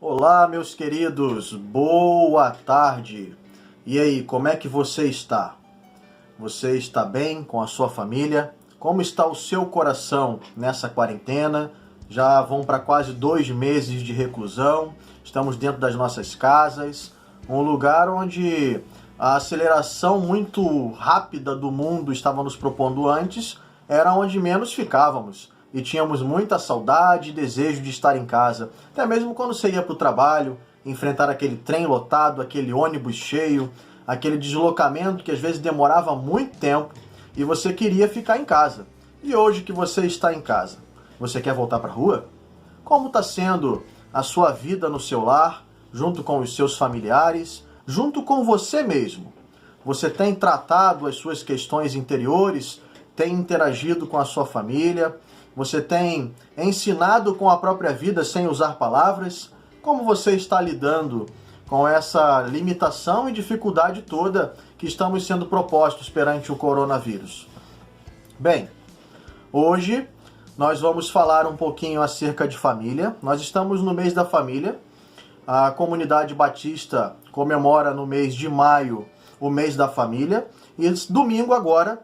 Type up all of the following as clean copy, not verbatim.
Olá, meus queridos, boa tarde. E aí, como é que você está? Você está bem com a sua família? Como está o seu coração nessa quarentena? Já vão para quase 2 meses de reclusão, estamos dentro das nossas casas, um lugar onde a aceleração muito rápida do mundo estava nos propondo antes, era onde menos ficávamos. E tínhamos muita saudade e desejo de estar em casa, até mesmo quando você ia para o trabalho, enfrentar aquele trem lotado, aquele ônibus cheio, aquele deslocamento que às vezes demorava muito tempo e você queria ficar em casa. E hoje que você está em casa, você quer voltar para a rua? Como está sendo a sua vida no seu lar, junto com os seus familiares, junto com você mesmo? Você tem tratado as suas questões interiores, tem interagido com a sua família? Você tem ensinado com a própria vida sem usar palavras? Como você está lidando com essa limitação e dificuldade toda que estamos sendo propostos perante o coronavírus? Bem, hoje nós vamos falar um pouquinho acerca de família. Nós estamos no mês da família. A comunidade batista comemora no mês de maio o mês da família. E domingo agora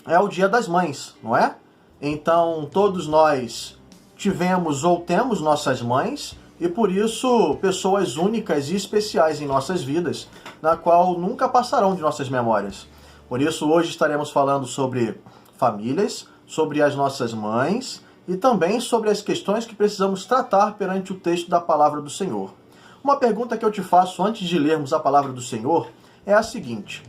é o Dia das Mães, não é? Então, todos nós tivemos ou temos nossas mães e, por isso, pessoas únicas e especiais em nossas vidas, na qual nunca passarão de nossas memórias. Por isso, hoje estaremos falando sobre famílias, sobre as nossas mães e também sobre as questões que precisamos tratar perante o texto da Palavra do Senhor. Uma pergunta que eu te faço antes de lermos a Palavra do Senhor é a seguinte: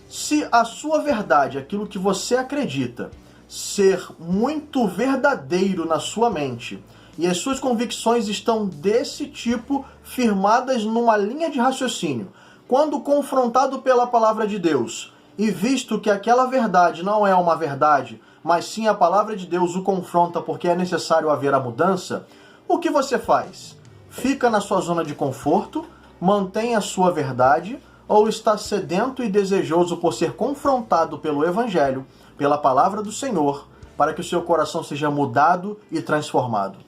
se a sua verdade, aquilo que você acredita, ser muito verdadeiro na sua mente e as suas convicções estão desse tipo, firmadas numa linha de raciocínio, quando confrontado pela palavra de Deus e visto que aquela verdade não é uma verdade, mas sim a palavra de Deus o confronta porque é necessário haver a mudança, o que você faz? Fica na sua zona de conforto, mantém a sua verdade ou está sedento e desejoso por ser confrontado pelo Evangelho, pela palavra do Senhor, para que o seu coração seja mudado e transformado?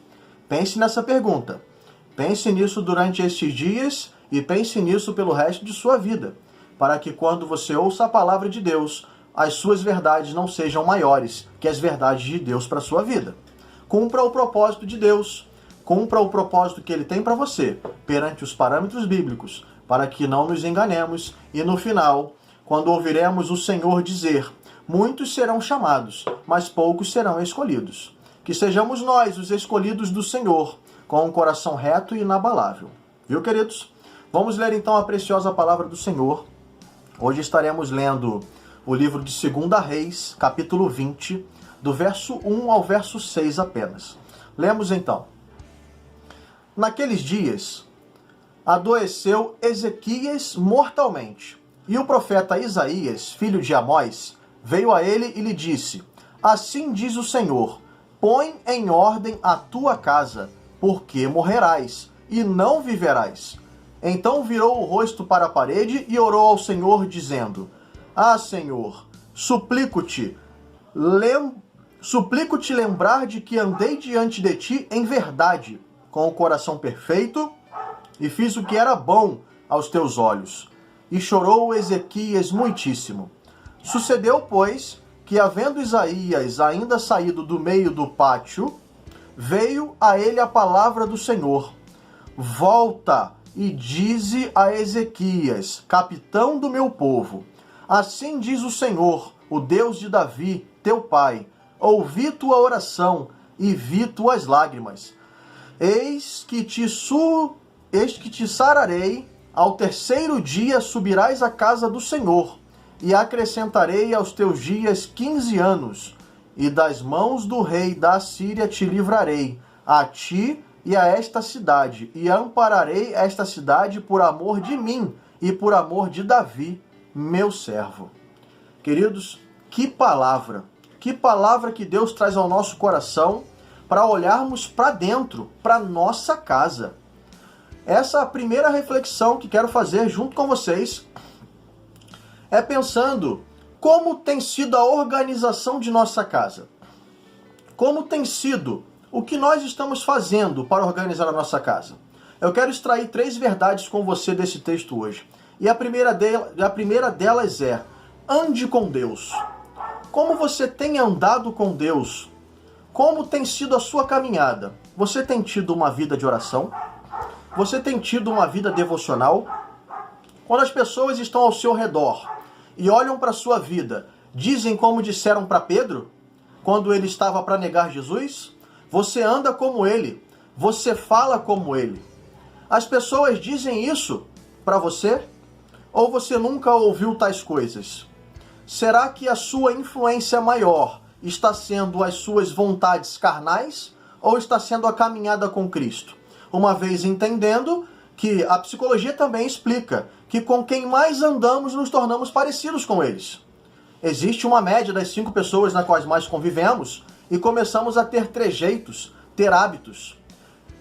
Pense nessa pergunta. Pense nisso durante estes dias e pense nisso pelo resto de sua vida, para que quando você ouça a palavra de Deus, as suas verdades não sejam maiores que as verdades de Deus para a sua vida. Cumpra o propósito de Deus, cumpra o propósito que Ele tem para você, perante os parâmetros bíblicos, para que não nos enganemos e no final, quando ouviremos o Senhor dizer: muitos serão chamados, mas poucos serão escolhidos. Que sejamos nós os escolhidos do Senhor, com um coração reto e inabalável. Viu, queridos? Vamos ler então a preciosa palavra do Senhor. Hoje estaremos lendo o livro de 2 Reis, capítulo 20, do verso 1 ao verso 6 apenas. Lemos então. Naqueles dias, adoeceu Ezequias mortalmente, e o profeta Isaías, filho de Amós, veio a ele e lhe disse: assim diz o Senhor, põe em ordem a tua casa, porque morrerás, e não viverás. Então virou o rosto para a parede e orou ao Senhor, dizendo: ah, Senhor, suplico-te lembrar de que andei diante de ti em verdade, com o coração perfeito, e fiz o que era bom aos teus olhos. E chorou Ezequias muitíssimo. Sucedeu, pois, que, havendo Isaías ainda saído do meio do pátio, veio a ele a palavra do Senhor: volta e dize a Ezequias, capitão do meu povo: assim diz o Senhor, o Deus de Davi, teu pai: ouvi tua oração e vi tuas lágrimas. Eis que te sararei, ao terceiro dia subirás à casa do Senhor, e acrescentarei aos teus dias 15 anos, e das mãos do rei da Assíria te livrarei, a ti e a esta cidade, e ampararei esta cidade por amor de mim e por amor de Davi, meu servo. Queridos, que palavra que Deus traz ao nosso coração para olharmos para dentro, para nossa casa. Essa é a primeira reflexão que quero fazer junto com vocês, é pensando como tem sido a organização de nossa casa. Como tem sido o que nós estamos fazendo para organizar a nossa casa. Eu quero extrair 3 verdades com você desse texto hoje. E a primeira delas é: ande com Deus. Como você tem andado com Deus? Como tem sido a sua caminhada? Você tem tido uma vida de oração? Você tem tido uma vida devocional? Quando as pessoas estão ao seu redor e olham para a sua vida, dizem como disseram para Pedro, quando ele estava para negar Jesus? Você anda como ele, você fala como ele. As pessoas dizem isso para você? Ou você nunca ouviu tais coisas? Será que a sua influência maior está sendo as suas vontades carnais ou está sendo a caminhada com Cristo? Uma vez entendendo que a psicologia também explica que com quem mais andamos nos tornamos parecidos com eles. Existe uma média das 5 pessoas nas quais mais convivemos e começamos a ter trejeitos, ter hábitos.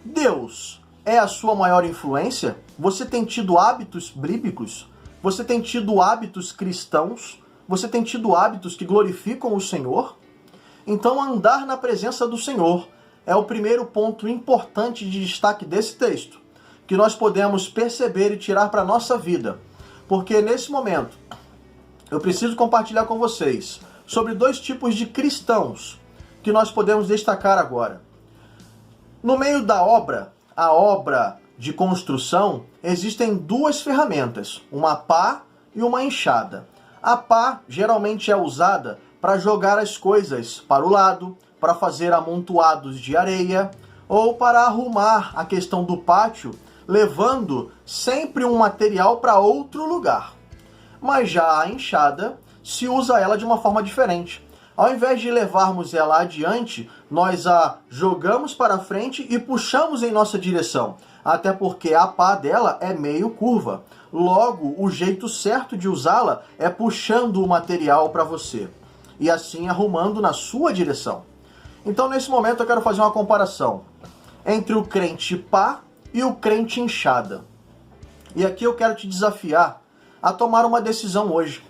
Deus é a sua maior influência? Você tem tido hábitos bíblicos? Você tem tido hábitos cristãos? Você tem tido hábitos que glorificam o Senhor? Então, andar na presença do Senhor é o primeiro ponto importante de destaque desse texto, que nós podemos perceber e tirar para a nossa vida. Porque nesse momento, eu preciso compartilhar com vocês sobre 2 tipos de cristãos que nós podemos destacar agora. No meio da obra, a obra de construção, existem 2 ferramentas, uma pá e uma enxada. A pá geralmente é usada para jogar as coisas para o lado, para fazer amontoados de areia ou para arrumar a questão do pátio, levando sempre um material para outro lugar. Mas já a enxada, se usa ela de uma forma diferente. Ao invés de levarmos ela adiante, nós a jogamos para frente e puxamos em nossa direção, até porque a pá dela é meio curva. Logo, o jeito certo de usá-la é puxando o material para você e assim arrumando na sua direção. Então, nesse momento, eu quero fazer uma comparação entre o crente pá e o crente enxada. E aqui eu quero te desafiar a tomar uma decisão hoje.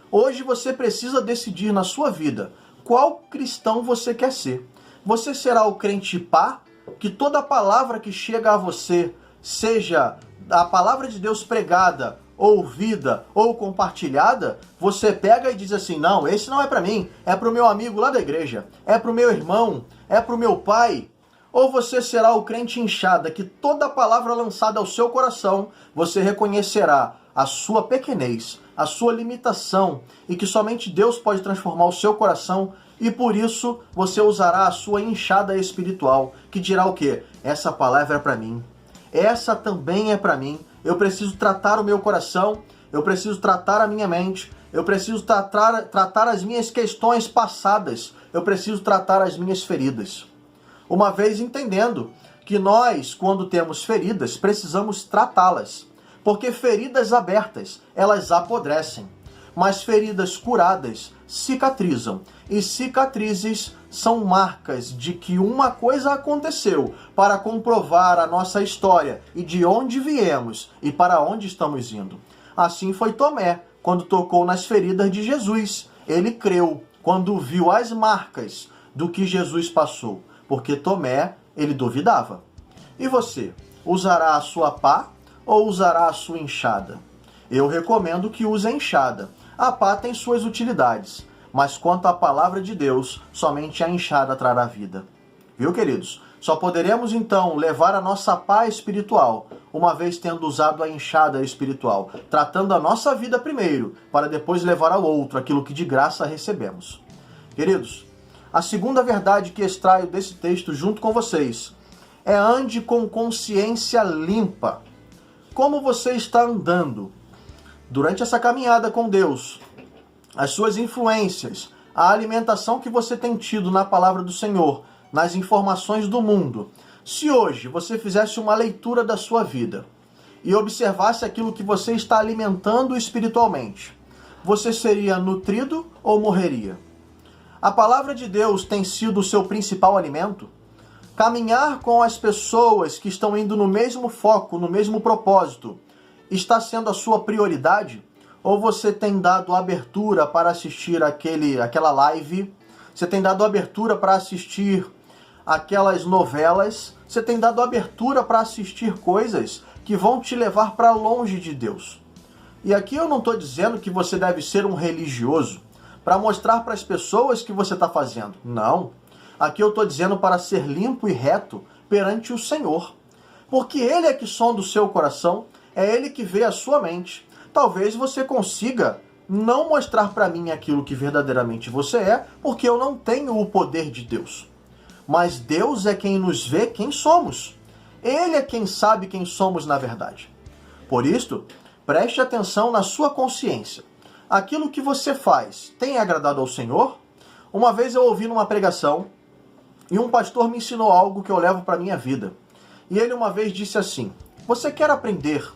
Hoje você precisa decidir na sua vida qual cristão você quer ser. Você será o crente pá, que toda palavra que chega a você, seja a palavra de Deus pregada, ouvida ou compartilhada, você pega e diz assim: não, esse não é para mim, é para o meu amigo lá da igreja, é para o meu irmão, é para o meu pai. Ou você será o crente enxada, que toda palavra lançada ao seu coração, você reconhecerá a sua pequenez, a sua limitação, e que somente Deus pode transformar o seu coração, e por isso você usará a sua enxada espiritual, que dirá o quê? Essa palavra é para mim. Essa também é para mim. Eu preciso tratar o meu coração, eu preciso tratar a minha mente, eu preciso tratar as minhas questões passadas, eu preciso tratar as minhas feridas. Uma vez entendendo que nós, quando temos feridas, precisamos tratá-las, porque feridas abertas, elas apodrecem, mas feridas curadas cicatrizam, e cicatrizes são marcas de que uma coisa aconteceu para comprovar a nossa história e de onde viemos e para onde estamos indo. Assim foi Tomé, quando tocou nas feridas de Jesus. Ele creu quando viu as marcas do que Jesus passou, porque Tomé, ele duvidava. E você, usará a sua pá ou usará a sua enxada? Eu recomendo que use a enxada. A pá tem suas utilidades, mas quanto à palavra de Deus, somente a enxada trará vida. Viu, queridos? Só poderemos então levar a nossa pá espiritual, uma vez tendo usado a enxada espiritual, tratando a nossa vida primeiro, para depois levar ao outro aquilo que de graça recebemos. Queridos, a segunda verdade que extraio desse texto junto com vocês é: ande com consciência limpa. Como você está andando durante essa caminhada com Deus? As suas influências, a alimentação que você tem tido na palavra do Senhor, nas informações do mundo. Se hoje você fizesse uma leitura da sua vida e observasse aquilo que você está alimentando espiritualmente, você seria nutrido ou morreria? A palavra de Deus tem sido o seu principal alimento? Caminhar com as pessoas que estão indo no mesmo foco, no mesmo propósito, está sendo a sua prioridade? Ou você tem dado abertura para assistir aquela live? Você tem dado abertura para assistir aquelas novelas, você tem dado abertura para assistir coisas que vão te levar para longe de Deus. E aqui eu não estou dizendo que você deve ser um religioso para mostrar para as pessoas que você está fazendo. Não. Aqui eu estou dizendo para ser limpo e reto perante o Senhor. Porque Ele é que sonda o seu coração, é Ele que vê a sua mente. Talvez você consiga não mostrar para mim aquilo que verdadeiramente você é, porque eu não tenho o poder de Deus. Mas Deus é quem nos vê quem somos. Ele é quem sabe quem somos na verdade. Por isto, preste atenção na sua consciência. Aquilo que você faz tem agradado ao Senhor? Uma vez eu ouvi numa pregação e um pastor me ensinou algo que eu levo para a minha vida. E ele uma vez disse assim: você quer aprender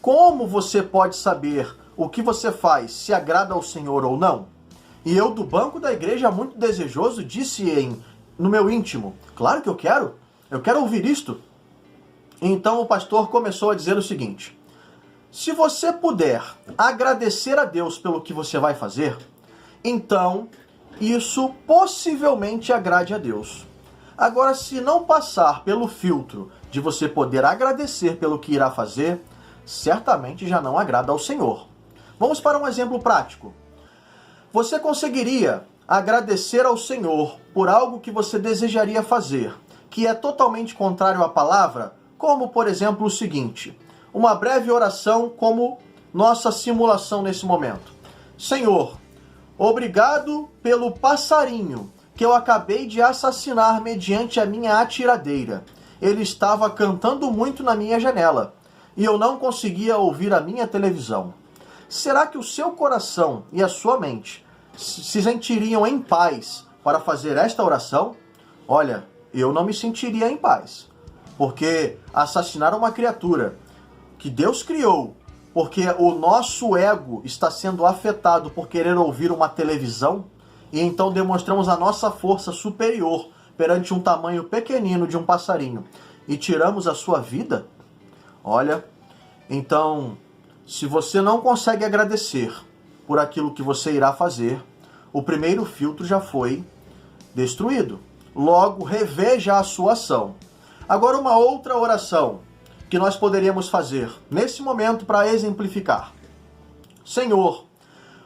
como você pode saber o que você faz se agrada ao Senhor ou não? E eu, do banco da igreja, muito desejoso, disse no meu íntimo: claro que eu quero ouvir isto. Então o pastor começou a dizer o seguinte: se você puder agradecer a Deus pelo que você vai fazer, então isso possivelmente agrade a Deus. Agora, se não passar pelo filtro de você poder agradecer pelo que irá fazer, certamente já não agrada ao Senhor. Vamos para um exemplo prático. Você conseguiria agradecer ao Senhor por algo que você desejaria fazer, que é totalmente contrário à palavra, como, por exemplo, o seguinte: uma breve oração como nossa simulação nesse momento. Senhor, obrigado pelo passarinho que eu acabei de assassinar mediante a minha atiradeira. Ele estava cantando muito na minha janela e eu não conseguia ouvir a minha televisão. Será que o seu coração e a sua mente se sentiriam em paz para fazer esta oração? Olha, eu não me sentiria em paz, porque assassinar uma criatura que Deus criou, porque o nosso ego está sendo afetado por querer ouvir uma televisão, e então demonstramos a nossa força superior perante um tamanho pequenino de um passarinho, e tiramos a sua vida? Olha, então, se você não consegue agradecer por aquilo que você irá fazer, o primeiro filtro já foi destruído. Logo, reveja a sua ação. Agora, uma outra oração que nós poderíamos fazer nesse momento para exemplificar. Senhor,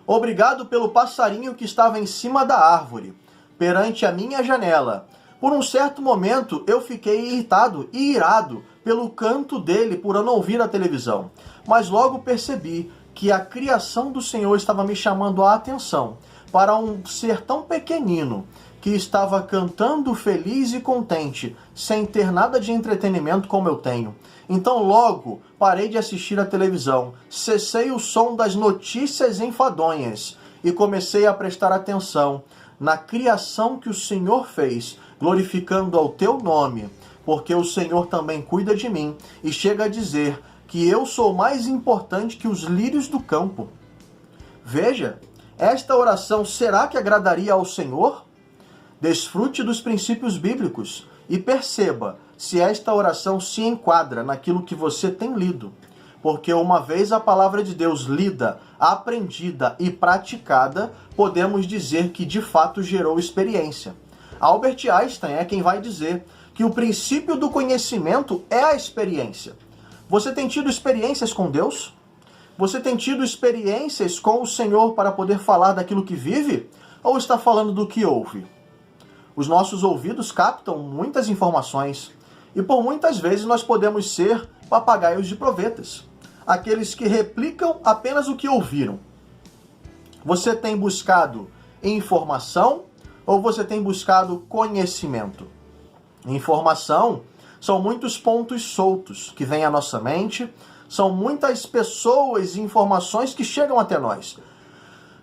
obrigado pelo passarinho que estava em cima da árvore, perante a minha janela. Por um certo momento eu fiquei irritado e irado pelo canto dele por eu não ouvir a televisão. Mas logo percebi que a criação do Senhor estava me chamando a atenção para um ser tão pequenino que estava cantando feliz e contente, sem ter nada de entretenimento como eu tenho. Então logo parei de assistir a televisão, cessei o som das notícias enfadonhas e comecei a prestar atenção na criação que o Senhor fez, glorificando ao teu nome, porque o Senhor também cuida de mim e chega a dizer que eu sou mais importante que os lírios do campo. Veja, esta oração será que agradaria ao Senhor? Desfrute dos princípios bíblicos e perceba se esta oração se enquadra naquilo que você tem lido. Porque uma vez a palavra de Deus lida, aprendida e praticada, podemos dizer que de fato gerou experiência. Albert Einstein é quem vai dizer que o princípio do conhecimento é a experiência. Você tem tido experiências com Deus? Você tem tido experiências com o Senhor para poder falar daquilo que vive? Ou está falando do que ouve? Os nossos ouvidos captam muitas informações e por muitas vezes nós podemos ser papagaios de provetas, aqueles que replicam apenas o que ouviram. Você tem buscado informação ou você tem buscado conhecimento? Informação são muitos pontos soltos que vêm à nossa mente, são muitas pessoas e informações que chegam até nós.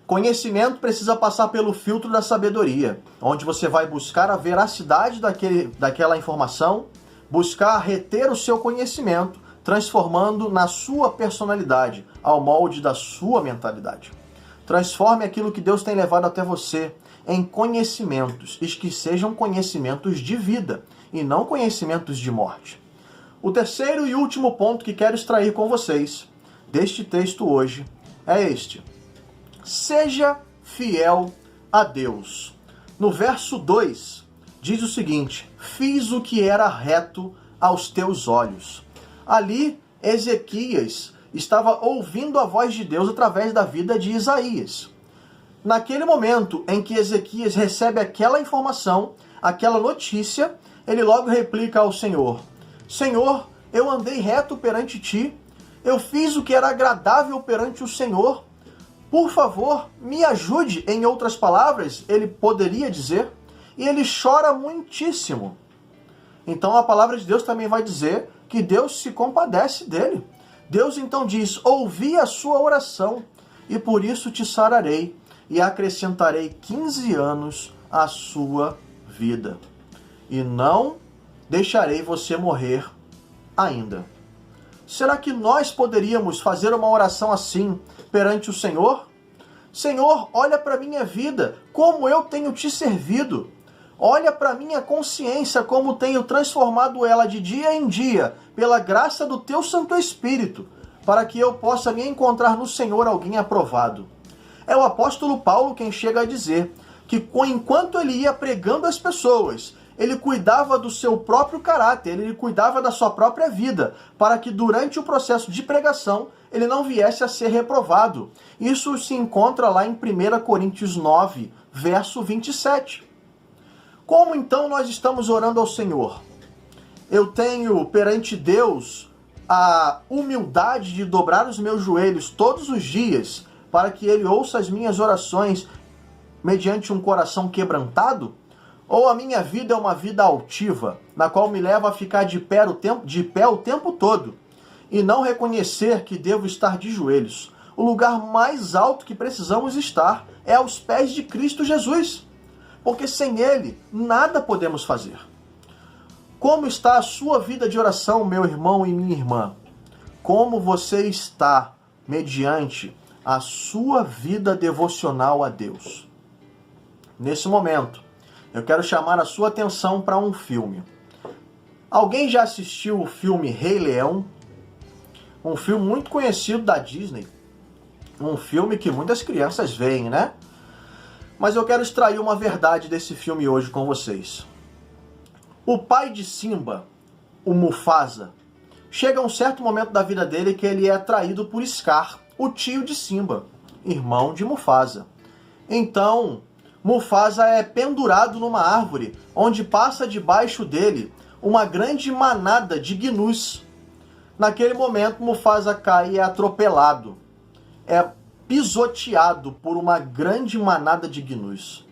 Conhecimento precisa passar pelo filtro da sabedoria, onde você vai buscar a veracidade daquela informação, buscar reter o seu conhecimento, transformando na sua personalidade, ao molde da sua mentalidade. Transforme aquilo que Deus tem levado até você em conhecimentos, e que sejam conhecimentos de vida, e não conhecimentos de morte. O terceiro e último ponto que quero extrair com vocês deste texto hoje é este: seja fiel a Deus. No verso 2, diz o seguinte: fiz o que era reto aos teus olhos. Ali, Ezequias estava ouvindo a voz de Deus através da vida de Isaías. Naquele momento em que Ezequias recebe aquela informação, aquela notícia, ele logo replica ao Senhor: Senhor, eu andei reto perante ti, eu fiz o que era agradável perante o Senhor. Por favor, me ajude. Em outras palavras, ele poderia dizer, e ele chora muitíssimo. Então a palavra de Deus também vai dizer que Deus se compadece dele. Deus então diz: ouvi a sua oração, e por isso te sararei, e acrescentarei 15 anos à sua vida. E não deixarei você morrer ainda. Será que nós poderíamos fazer uma oração assim perante o Senhor? Senhor, olha para a minha vida, como eu tenho te servido. Olha para a minha consciência, como tenho transformado ela de dia em dia, pela graça do teu Santo Espírito, para que eu possa me encontrar no Senhor alguém aprovado. É o apóstolo Paulo quem chega a dizer que enquanto ele ia pregando às pessoas, ele cuidava do seu próprio caráter, ele cuidava da sua própria vida, para que durante o processo de pregação ele não viesse a ser reprovado. Isso se encontra lá em 1 Coríntios 9, verso 27. Como então nós estamos orando ao Senhor? Eu tenho perante Deus a humildade de dobrar os meus joelhos todos os dias para que Ele ouça as minhas orações mediante um coração quebrantado? Ou a minha vida é uma vida altiva, na qual me leva a ficar de pé o tempo todo e não reconhecer que devo estar de joelhos? O lugar mais alto que precisamos estar é aos pés de Cristo Jesus, porque sem Ele nada podemos fazer. Como está a sua vida de oração, meu irmão e minha irmã? Como você está mediante a sua vida devocional a Deus? Nesse momento, eu quero chamar a sua atenção para um filme. Alguém já assistiu o filme Rei Leão? Um filme muito conhecido da Disney. Um filme que muitas crianças veem, né? Mas eu quero extrair uma verdade desse filme hoje com vocês. O pai de Simba, o Mufasa, chega a um certo momento da vida dele que ele é traído por Scar, o tio de Simba, irmão de Mufasa. Então, Mufasa é pendurado numa árvore, onde passa debaixo dele uma grande manada de gnus. Naquele momento, Mufasa cai e é atropelado. É pisoteado por uma grande manada de gnus.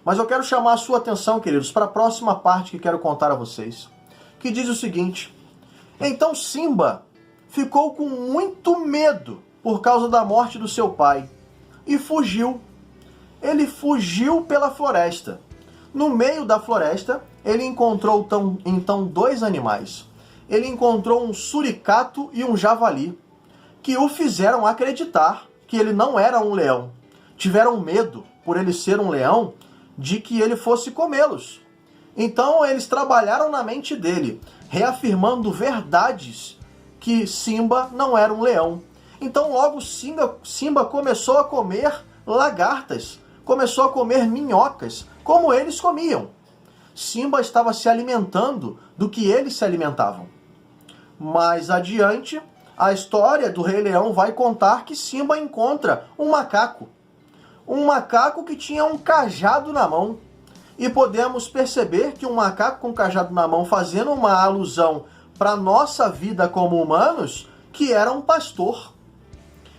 Mas eu quero chamar a sua atenção, queridos, para a próxima parte que quero contar a vocês, que diz o seguinte: então Simba ficou com muito medo por causa da morte do seu pai e fugiu. Ele fugiu pela floresta. No meio da floresta, ele encontrou então dois animais. Ele encontrou um suricato e um javali, que o fizeram acreditar que ele não era um leão. Tiveram medo, por ele ser um leão, de que ele fosse comê-los. Então eles trabalharam na mente dele, reafirmando verdades que Simba não era um leão. Então logo Simba começou a comer lagartas, começou a comer minhocas, como eles comiam. Simba estava se alimentando do que eles se alimentavam. Mais adiante, a história do Rei Leão vai contar que Simba encontra um macaco que tinha um cajado na mão. E podemos perceber que um macaco com cajado na mão, fazendo uma alusão para a nossa vida como humanos, que era um pastor.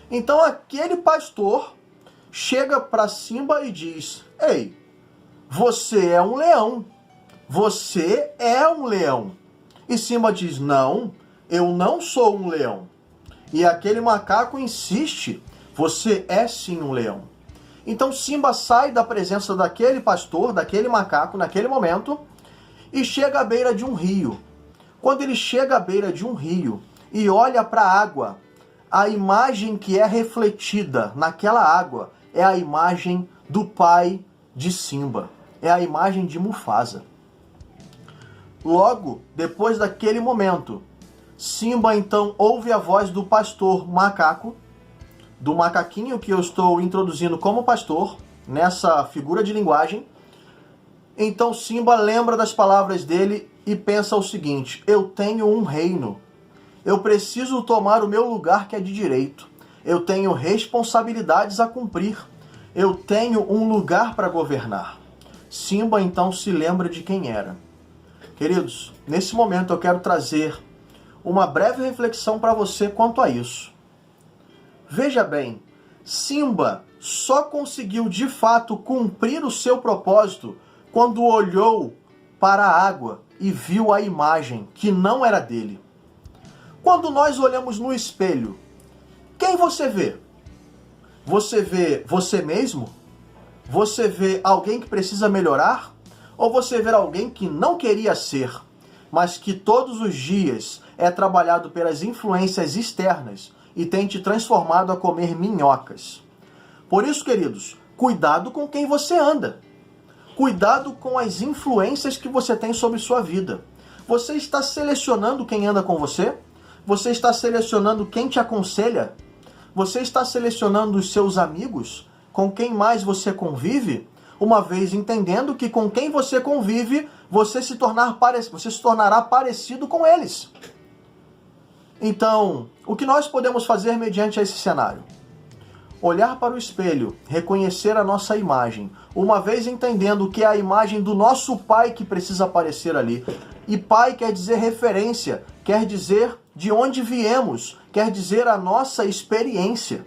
Então aquele pastor chega para Simba e diz: ei, você é um leão. Você é um leão. E Simba diz: não, eu não sou um leão. E aquele macaco insiste: você é sim um leão. Então Simba sai da presença daquele pastor, daquele macaco, naquele momento, e chega à beira de um rio. Quando ele chega à beira de um rio e olha para a água, a imagem que é refletida naquela água é a imagem do pai de Simba, é a imagem de Mufasa. Logo, depois daquele momento, Simba então ouve a voz do pastor macaco, do macaquinho que eu estou introduzindo como pastor, nessa figura de linguagem, Então Simba lembra das palavras dele e pensa o seguinte: eu tenho um reino. Eu preciso tomar o meu lugar que é de direito. Eu tenho responsabilidades a cumprir. Eu tenho um lugar para governar. Simba então se lembra de quem era. Queridos, nesse momento eu quero trazer uma breve reflexão para você quanto a isso. Veja bem, Simba só conseguiu de fato cumprir o seu propósito quando olhou para a água e viu a imagem que não era dele. Quando nós olhamos no espelho, quem você vê? Você vê você mesmo? Você vê alguém que precisa melhorar? Ou você vê alguém que não queria ser, mas que todos os dias é trabalhado pelas influências externas e tem te transformado a comer minhocas? Por isso, queridos, cuidado com quem você anda. Cuidado com as influências que você tem sobre sua vida. Você está selecionando quem anda com você? Você está selecionando quem te aconselha? Você está selecionando os seus amigos? Com quem mais você convive? Uma vez entendendo que com quem você convive, você se tornará parecido com eles. Então, o que nós podemos fazer mediante esse cenário? Olhar para o espelho, reconhecer a nossa imagem, uma vez entendendo que é a imagem do nosso Pai que precisa aparecer ali. E Pai quer dizer referência, quer dizer de onde viemos, quer dizer a nossa experiência.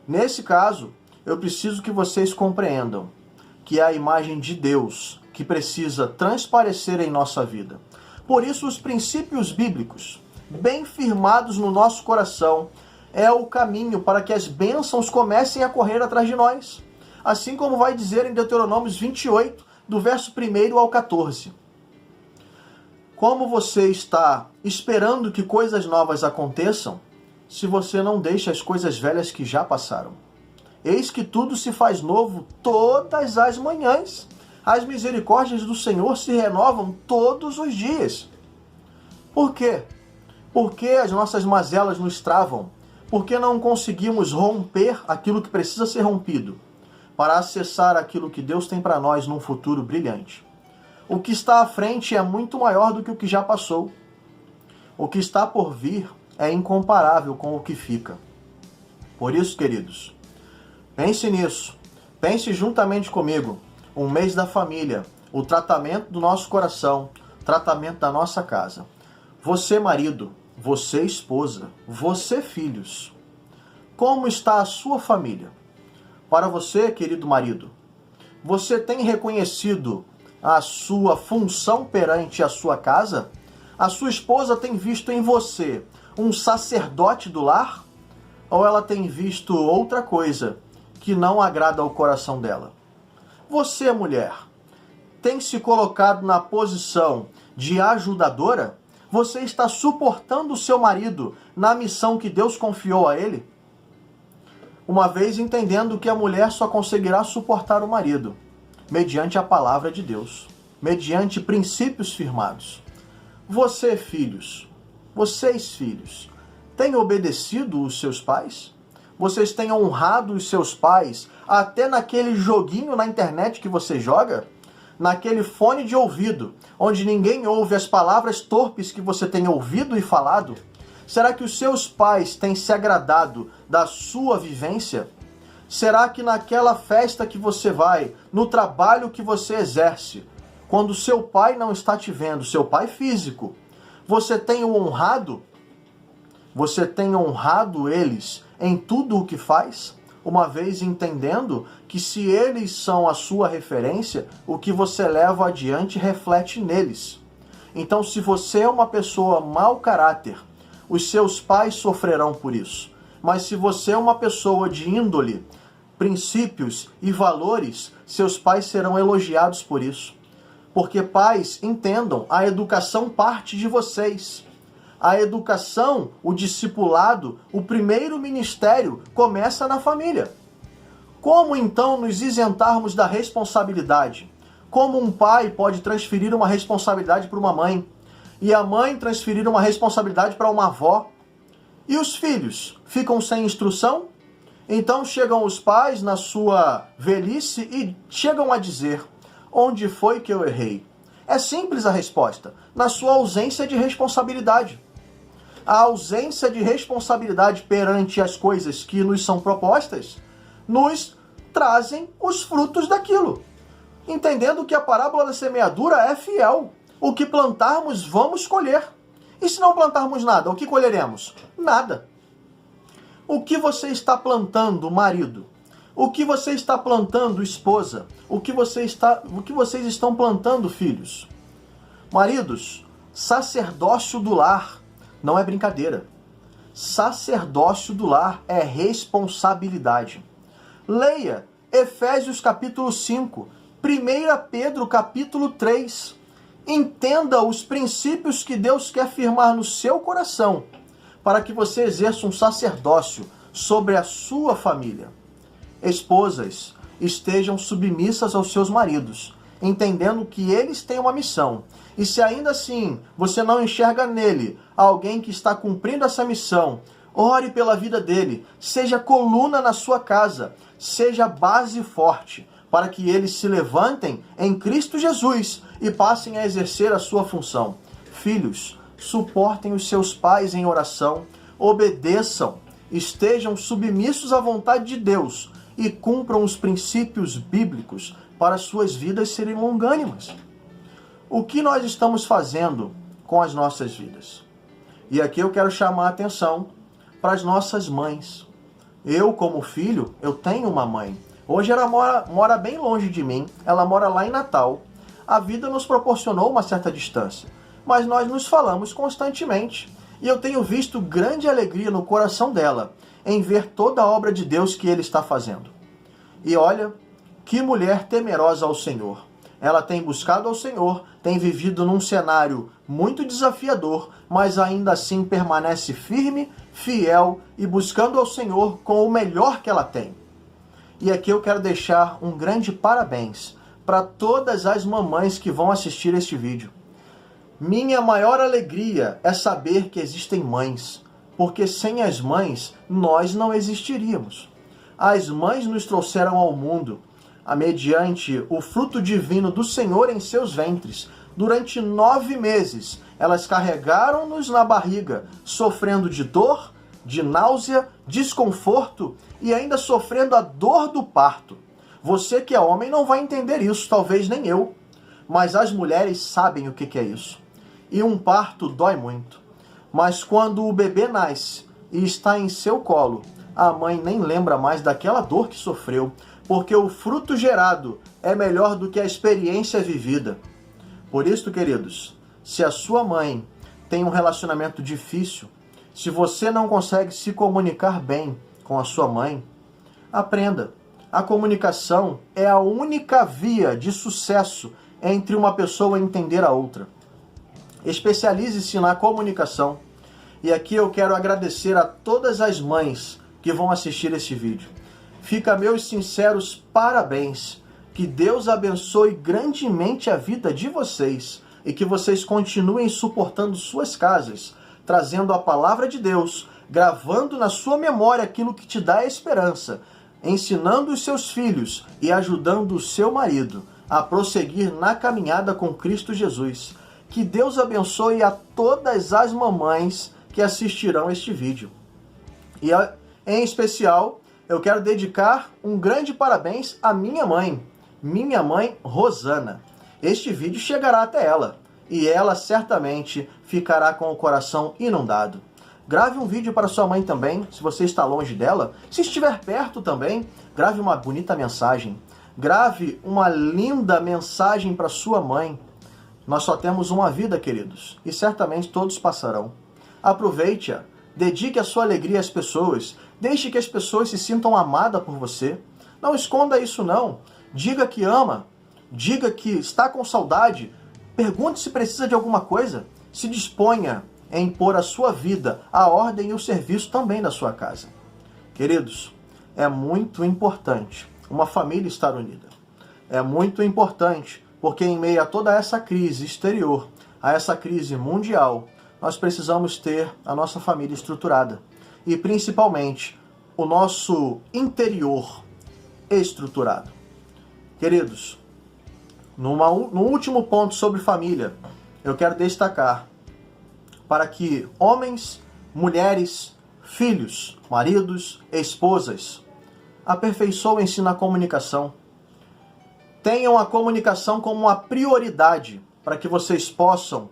Nesse caso, eu preciso que vocês compreendam que é a imagem de Deus que precisa transparecer em nossa vida. Por isso, os princípios bíblicos, bem firmados no nosso coração, é o caminho para que as bênçãos comecem a correr atrás de nós. Assim como vai dizer em Deuteronômio 28, do verso 1 ao 14. Como você está esperando que coisas novas aconteçam, se você não deixa as coisas velhas que já passaram? Eis que tudo se faz novo todas as manhãs. As misericórdias do Senhor se renovam todos os dias. Por quê? Porque as nossas mazelas nos travam. Porque não conseguimos romper aquilo que precisa ser rompido para acessar aquilo que Deus tem para nós num futuro brilhante. O que está à frente é muito maior do que o que já passou. O que está por vir é incomparável com o que fica. Por isso, queridos, pense nisso. Pense juntamente comigo. Um mês da família, o tratamento do nosso coração, o tratamento da nossa casa. Você, marido, você, esposa, você, filhos. Como está a sua família? Para você, querido marido, você tem reconhecido a sua função perante a sua casa? A sua esposa tem visto em você um sacerdote do lar? Ou ela tem visto outra coisa que não agrada ao coração dela? Você, mulher, tem se colocado na posição de ajudadora? Você está suportando o seu marido na missão que Deus confiou a ele? Uma vez entendendo que a mulher só conseguirá suportar o marido mediante a palavra de Deus, mediante princípios firmados. Vocês, filhos, têm obedecido os seus pais? Vocês têm honrado os seus pais até naquele joguinho na internet que você joga? Naquele fone de ouvido, onde ninguém ouve as palavras torpes que você tem ouvido e falado? Será que os seus pais têm se agradado da sua vivência? Será que naquela festa que você vai, no trabalho que você exerce, quando seu pai não está te vendo, seu pai físico, você tem o honrado? Você tem honrado eles em tudo o que faz? Uma vez entendendo que se eles são a sua referência, o que você leva adiante reflete neles. Então, se você é uma pessoa mau caráter, os seus pais sofrerão por isso. Mas se você é uma pessoa de índole, princípios e valores, seus pais serão elogiados por isso. Porque pais, entendam, a educação parte de vocês. A educação, o discipulado, o primeiro ministério começa na família. Como então nos isentarmos da responsabilidade? Como um pai pode transferir uma responsabilidade para uma mãe? E a mãe transferir uma responsabilidade para uma avó? E os filhos ficam sem instrução? Então chegam os pais na sua velhice e chegam a dizer: Onde foi que eu errei? É simples a resposta: na sua ausência de responsabilidade. A ausência de responsabilidade perante as coisas que nos são propostas nos trazem os frutos daquilo. Entendendo que a parábola da semeadura é fiel. O que plantarmos, vamos colher. E se não plantarmos nada, o que colheremos? Nada. O que você está plantando, marido? O que você está plantando, esposa? O que vocês estão plantando, filhos? Maridos, sacerdócio do lar não é brincadeira. Sacerdócio do lar é responsabilidade. Leia Efésios capítulo 5, 1 Pedro capítulo 3. Entenda os princípios que Deus quer firmar no seu coração para que você exerça um sacerdócio sobre a sua família. Esposas, estejam submissas aos seus maridos, entendendo que eles têm uma missão. E se ainda assim você não enxerga nele alguém que está cumprindo essa missão, ore pela vida dele, seja coluna na sua casa, seja base forte, para que eles se levantem em Cristo Jesus e passem a exercer a sua função. Filhos, suportem os seus pais em oração, obedeçam, estejam submissos à vontade de Deus e cumpram os princípios bíblicos para suas vidas serem longânimas. O que nós estamos fazendo com as nossas vidas? E aqui eu quero chamar a atenção para as nossas mães. Eu, como filho, eu tenho uma mãe. Hoje ela mora bem longe de mim, ela mora lá em Natal. A vida nos proporcionou uma certa distância, mas nós nos falamos constantemente. E eu tenho visto grande alegria no coração dela em ver toda a obra de Deus que Ele está fazendo. E olha, que mulher temerosa ao Senhor. Ela tem buscado ao Senhor, tem vivido num cenário muito desafiador, mas ainda assim permanece firme, fiel e buscando ao Senhor com o melhor que ela tem. E aqui eu quero deixar um grande parabéns para todas as mamães que vão assistir este vídeo. Minha maior alegria é saber que existem mães, porque sem as mães nós não existiríamos. As mães nos trouxeram ao mundo, mediante o fruto divino do Senhor em seus ventres. Durante 9 meses, elas carregaram-nos na barriga, sofrendo de dor, de náusea, desconforto e ainda sofrendo a dor do parto. Você que é homem não vai entender isso, talvez nem eu, mas as mulheres sabem o que é isso. E um parto dói muito. Mas quando o bebê nasce e está em seu colo, a mãe nem lembra mais daquela dor que sofreu, porque o fruto gerado é melhor do que a experiência vivida. Por isso, queridos, se a sua mãe tem um relacionamento difícil, se você não consegue se comunicar bem com a sua mãe, aprenda. A comunicação é a única via de sucesso entre uma pessoa entender a outra. Especialize-se na comunicação. E aqui eu quero agradecer a todas as mães que vão assistir este vídeo. Fica meus sinceros parabéns. Que Deus abençoe grandemente a vida de vocês e que vocês continuem suportando suas casas, trazendo a palavra de Deus, gravando na sua memória aquilo que te dá esperança, ensinando os seus filhos e ajudando o seu marido a prosseguir na caminhada com Cristo Jesus. Que Deus abençoe a todas as mamães que assistirão este vídeo. E em especial, eu quero dedicar um grande parabéns à minha mãe Rosana. Este vídeo chegará até ela e ela certamente ficará com o coração inundado. Grave um vídeo para sua mãe também, se você está longe dela. Se estiver perto também, grave uma bonita mensagem. Grave uma linda mensagem para sua mãe. Nós só temos uma vida, queridos, e certamente todos passarão. Aproveite-a, dedique a sua alegria às pessoas, deixe que as pessoas se sintam amadas por você. Não esconda isso não. Diga que ama, diga que está com saudade, pergunte se precisa de alguma coisa, se disponha em pôr a sua vida, a ordem e o serviço também da sua casa. Queridos, é muito importante uma família estar unida. É muito importante, porque em meio a toda essa crise exterior, a essa crise mundial, nós precisamos ter a nossa família estruturada. E principalmente, o nosso interior estruturado. Queridos, No último ponto sobre família, eu quero destacar para que homens, mulheres, filhos, maridos, esposas, aperfeiçoem-se na comunicação. Tenham a comunicação como uma prioridade para que vocês possam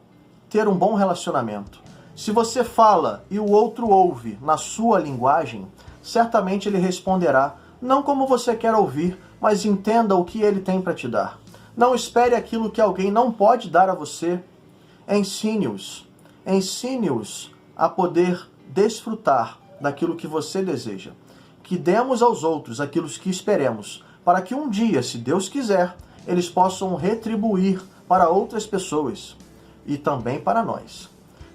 ter um bom relacionamento. Se você fala e o outro ouve na sua linguagem, certamente ele responderá, não como você quer ouvir, mas entenda o que ele tem para te dar. Não espere aquilo que alguém não pode dar a você. Ensine-os. Ensine-os a poder desfrutar daquilo que você deseja. Que demos aos outros aquilo que esperemos, para que um dia, se Deus quiser, eles possam retribuir para outras pessoas e também para nós.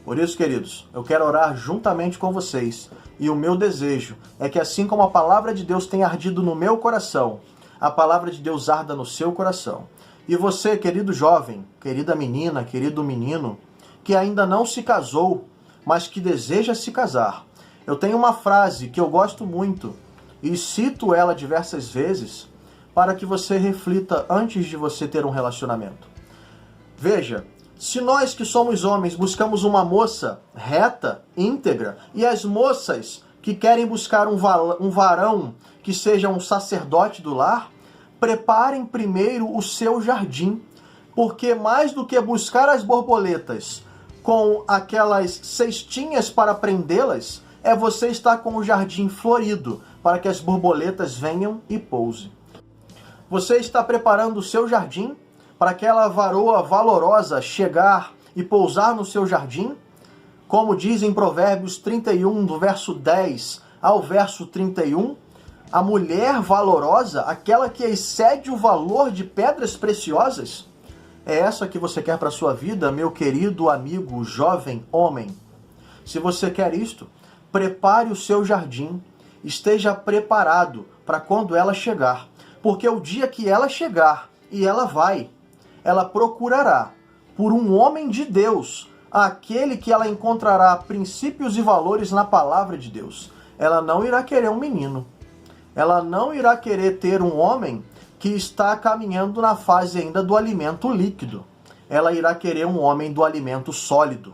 Por isso, queridos, eu quero orar juntamente com vocês e o meu desejo é que assim como a palavra de Deus tem ardido no meu coração, a palavra de Deus arda no seu coração. E você, querido jovem, querida menina, querido menino, que ainda não se casou, mas que deseja se casar, eu tenho uma frase que eu gosto muito e cito ela diversas vezes para que você reflita antes de você ter um relacionamento. Veja, se nós que somos homens buscamos uma moça reta, íntegra, e as moças que querem buscar um varão que seja um sacerdote do lar, preparem primeiro o seu jardim, porque mais do que buscar as borboletas com aquelas cestinhas para prendê-las, é você estar com o jardim florido para que as borboletas venham e pousem. Você está preparando o seu jardim para aquela varoa valorosa chegar e pousar no seu jardim? Como diz em Provérbios 31, do verso 10 ao verso 31, a mulher valorosa, aquela que excede o valor de pedras preciosas, é essa que você quer para a sua vida, meu querido amigo, jovem homem. Se você quer isto, prepare o seu jardim, esteja preparado para quando ela chegar, porque o dia que ela chegar, e ela procurará por um homem de Deus, aquele que ela encontrará princípios e valores na palavra de Deus. Ela não irá querer um menino. Ela não irá querer ter um homem que está caminhando na fase ainda do alimento líquido. Ela irá querer um homem do alimento sólido.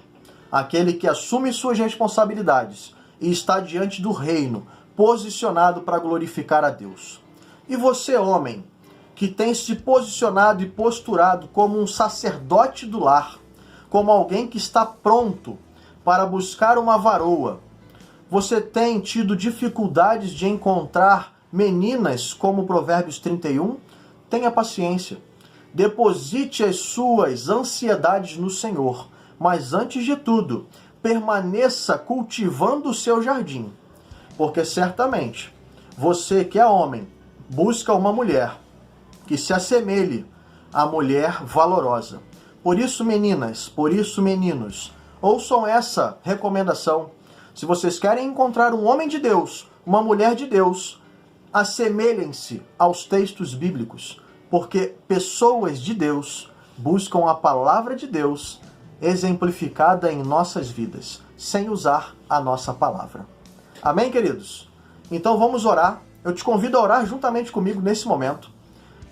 Aquele que assume suas responsabilidades e está diante do reino, posicionado para glorificar a Deus. E você, homem, que tem se posicionado e posturado como um sacerdote do lar, como alguém que está pronto para buscar uma varoa, você tem tido dificuldades de encontrar meninas, como Provérbios 31? Tenha paciência. Deposite as suas ansiedades no Senhor, mas antes de tudo, permaneça cultivando o seu jardim, porque certamente você que é homem busca uma mulher que se assemelhe à mulher valorosa. Por isso, meninas, por isso, meninos, ouçam essa recomendação. Se vocês querem encontrar um homem de Deus, uma mulher de Deus, assemelhem-se aos textos bíblicos, porque pessoas de Deus buscam a palavra de Deus exemplificada em nossas vidas, sem usar a nossa palavra. Amém, queridos? Então vamos orar. Eu te convido a orar juntamente comigo nesse momento.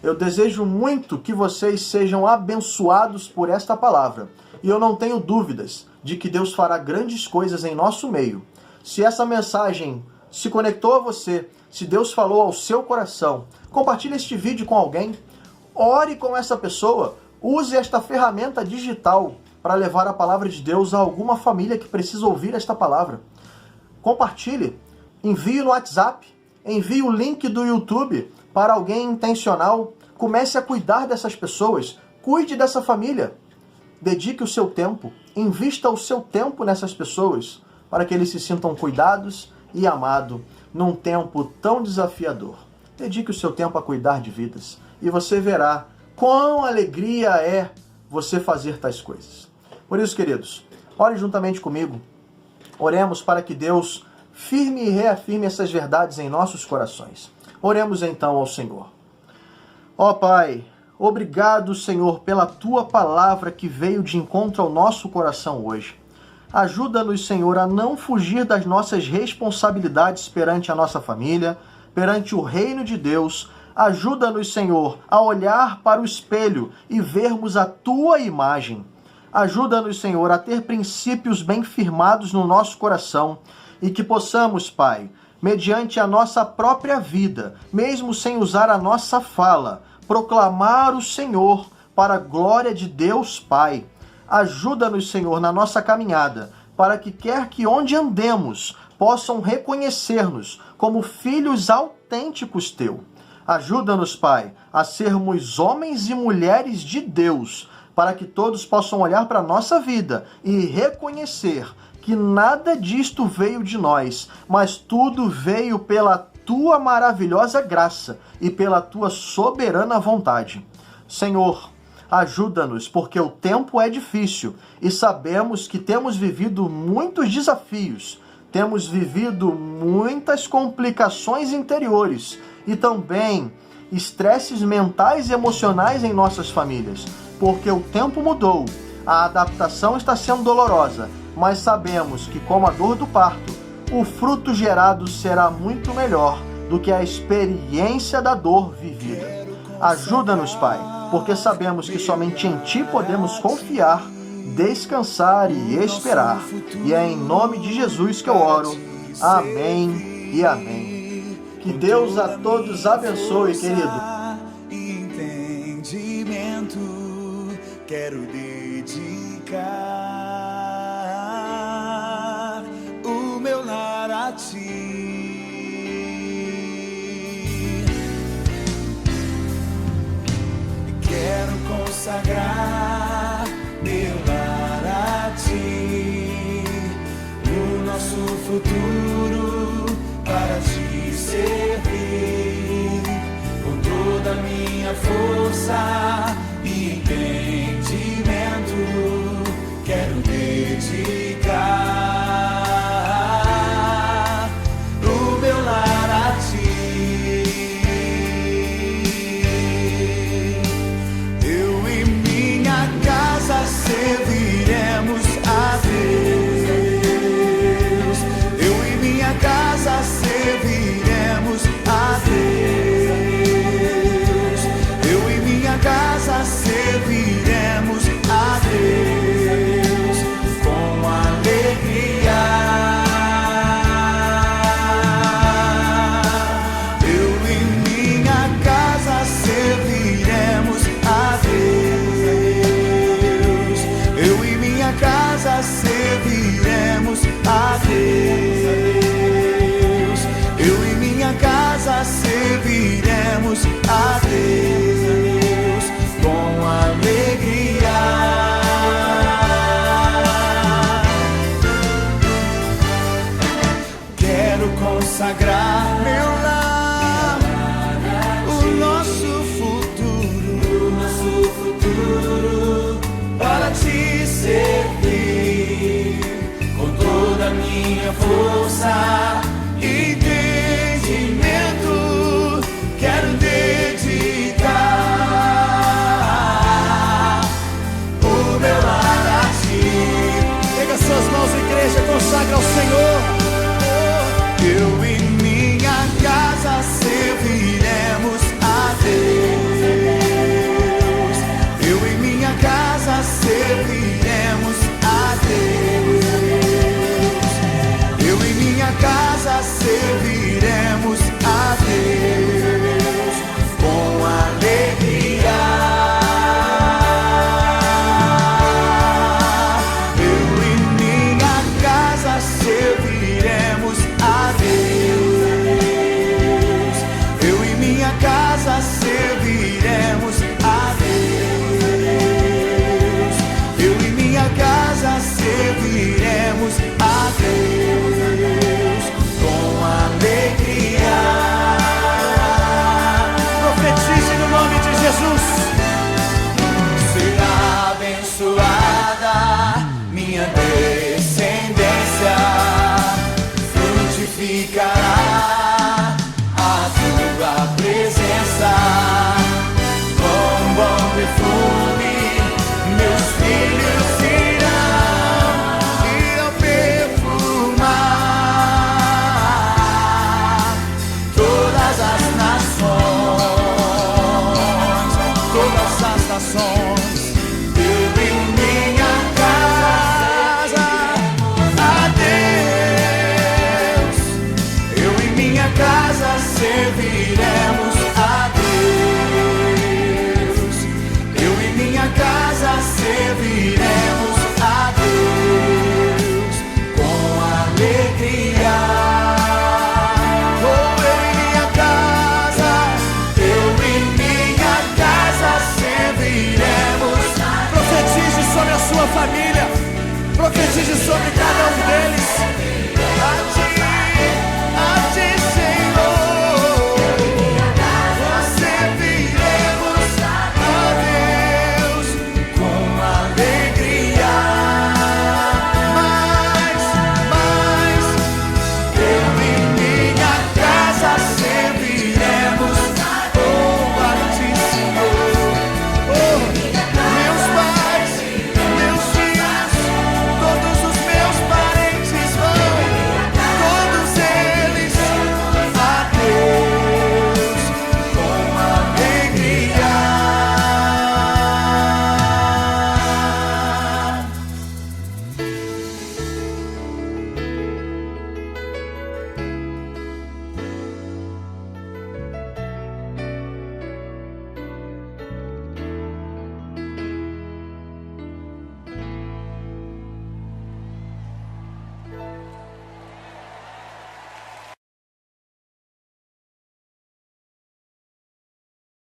Eu desejo muito que vocês sejam abençoados por esta palavra. E eu não tenho dúvidas de que Deus fará grandes coisas em nosso meio. Se essa mensagem se conectou a você, se Deus falou ao seu coração, compartilhe este vídeo com alguém, ore com essa pessoa, use esta ferramenta digital para levar a palavra de Deus a alguma família que precisa ouvir esta palavra. Compartilhe, envie no WhatsApp, envie o link do YouTube para alguém intencional. Comece a cuidar dessas pessoas, cuide dessa família. Dedique o seu tempo, invista o seu tempo nessas pessoas, para que eles se sintam cuidados e amados num tempo tão desafiador. Dedique o seu tempo a cuidar de vidas e você verá quão alegria é você fazer tais coisas. Por isso, queridos, ore juntamente comigo. Oremos para que Deus firme e reafirme essas verdades em nossos corações. Oremos então ao Senhor. Ó Pai, obrigado, Senhor, pela Tua palavra que veio de encontro ao nosso coração hoje. Ajuda-nos, Senhor, a não fugir das nossas responsabilidades perante a nossa família, perante o reino de Deus, Ajuda-nos, Senhor, a olhar para o espelho e vermos a Tua imagem. Ajuda-nos, Senhor, a ter princípios bem firmados no nosso coração e que possamos, Pai, mediante a nossa própria vida, mesmo sem usar a nossa fala, proclamar o Senhor para a glória de Deus Pai. Ajuda-nos, Senhor, na nossa caminhada, para que quer que onde andemos, possam reconhecer-nos como filhos autênticos Teu. Ajuda-nos, Pai, a sermos homens e mulheres de Deus, para que todos possam olhar para a nossa vida e reconhecer que nada disto veio de nós, mas tudo veio pela Tua maravilhosa graça e pela Tua soberana vontade. Senhor, ajuda-nos, porque o tempo é difícil e sabemos que temos vivido muitos desafios, temos vivido muitas complicações interiores e também estresses mentais e emocionais em nossas famílias, porque o tempo mudou, a adaptação está sendo dolorosa, mas sabemos que, como a dor do parto, o fruto gerado será muito melhor do que a experiência da dor vivida. Ajuda-nos, Pai, porque sabemos que somente em Ti podemos confiar, descansar e esperar. E é em nome de Jesus que eu oro. Amém e amém. Que Deus a todos abençoe, querido. Entendimento, quero dedicar o meu lar a Ti. Quero consagrar meu lar a Ti, o nosso futuro para Ti servir, com toda a minha força e entendimento, quero dedicar o meu lar a Ti. Eu e minha casa serviremos a Deus. Eu e minha casa serviremos a Deus. Eu e minha casa serviremos a Deus com alegria. Eu e minha casa serviremos a Deus. Eu e minha casa serviremos a Deus. Eu e minha casa serviremos a Deus com alegria. Quero consagrar meu lar, o nosso futuro para Te servir, com toda a minha força e entendimento, quero dedicar o meu lar a Ti. Pega suas mãos, igreja, consagra ao Senhor. Eu e minha casa serviremos a Deus. Eu e minha casa serviremos a Deus. Eu e minha casa serviremos a Deus com alegria. Eu e minha casa serviremos a Deus. Eu e minha casa serviremos a Deus. Eu e minha casa serviremos a Deus com alegria. coração.